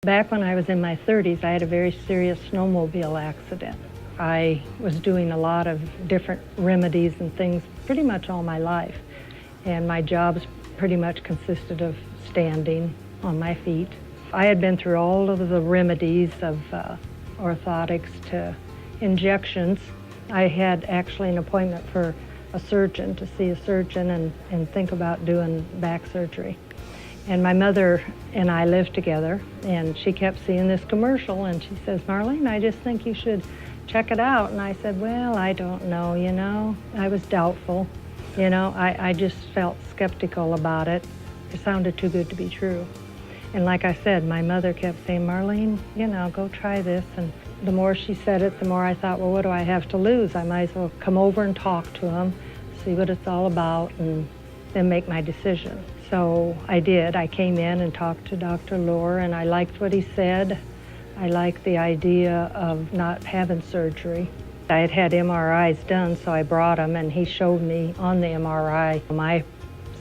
Back when I was in my 30s, I had a very serious snowmobile accident. I was doing a lot of different remedies and things pretty much all my life. And my jobs pretty much consisted of standing on my feet. I had been through all of the remedies of orthotics to injections. I had actually an appointment for a surgeon to see a surgeon and think about doing back surgery. And my mother and I lived together, and she kept seeing this commercial, and she says, "Marlene, I just think you should check it out." And I said, "Well, I don't know, you know." I was doubtful. You know, I just felt skeptical about it. It sounded too good to be true. And like I said, my mother kept saying, "Marlene, you know, go try this." And the more she said it, the more I thought, well, what do I have to lose? I might as well come over and talk to him, see what it's all about, and then make my decision. So I did. I came in and talked to Dr. Lohr, and I liked what he said. I liked the idea of not having surgery. I had had MRIs done, so I brought him, and he showed me on the MRI my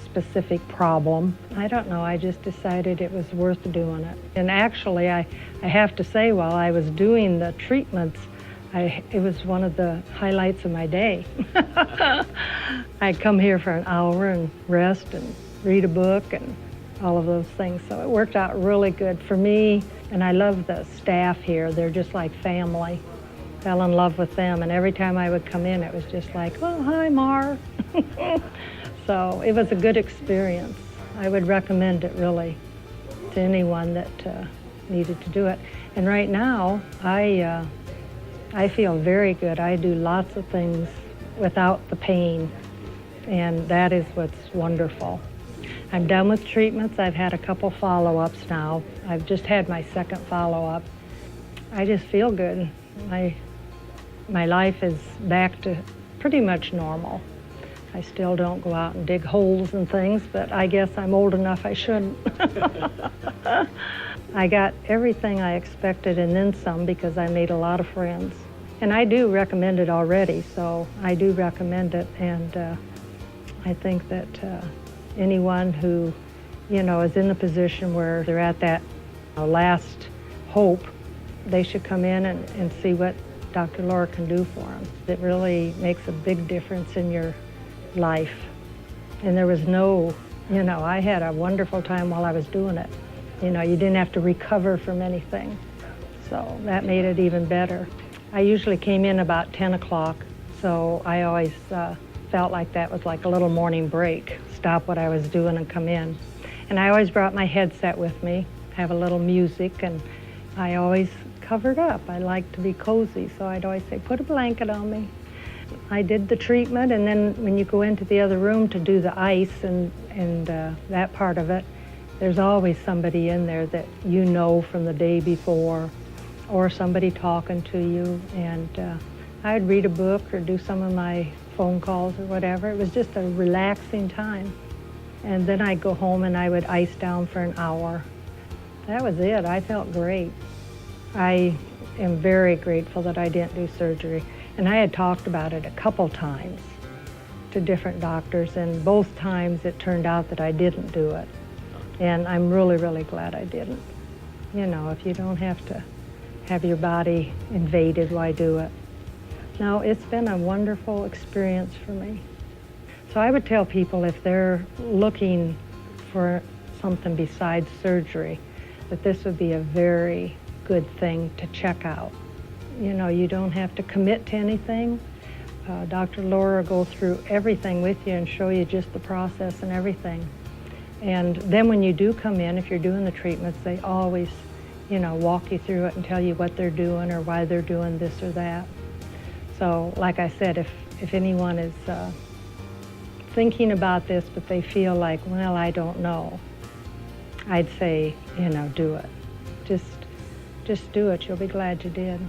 specific problem. I don't know, I just decided it was worth doing it. And actually, I have to say, while I was doing the treatments, it was one of the highlights of my day. I'd come here for an hour and rest and read a book and all of those things. So it worked out really good for me. And I love the staff here. They're just like family. Fell in love with them. And every time I would come in, it was just like, "Oh, hi, Mar." So it was a good experience. I would recommend it really to anyone that needed to do it. And right now, I feel very good. I do lots of things without the pain. And that is what's wonderful. I'm done with treatments. I've had a couple follow-ups now. I've just had my second follow-up. I just feel good. My life is back to pretty much normal. I still don't go out and dig holes and things, but I guess I'm old enough I shouldn't. I got everything I expected and then some, because I made a lot of friends. And I do recommend it already, so I do recommend it. And I think that anyone who, you know, is in the position where they're at that last hope, they should come in and see what Dr. Lohr can do for them. It really makes a big difference in your life. And there was no, you know, I had a wonderful time while I was doing it. You know, you didn't have to recover from anything. So that made it even better. I usually came in about 10 o'clock, so I always felt like that was like a little morning break. Stop what I was doing and come in. And I always brought my headset with me, have a little music, and I always covered up. I like to be cozy, so I'd always say, "Put a blanket on me." I did the treatment, and then when you go into the other room to do the ice and that part of it, there's always somebody in there that you know from the day before, or somebody talking to you. And I'd read a book or do some of my phone calls or whatever. It was just a relaxing time. And then I'd go home and I would ice down for an hour. That was it. I felt great. I am very grateful that I didn't do surgery. And I had talked about it a couple times to different doctors, and both times it turned out that I didn't do it. And I'm really, really glad I didn't. You know, if you don't have to have your body invaded, why do it? No, it's been a wonderful experience for me. So I would tell people, if they're looking for something besides surgery, that this would be a very good thing to check out. You know, you don't have to commit to anything. Dr. Lohr will go through everything with you and show you just the process and everything. And then when you do come in, if you're doing the treatments, they always, you know, walk you through it and tell you what they're doing or why they're doing this or that. So, like I said, if anyone is thinking about this, but they feel like, well, I don't know, I'd say, you know, do it. Just do it. You'll be glad you did.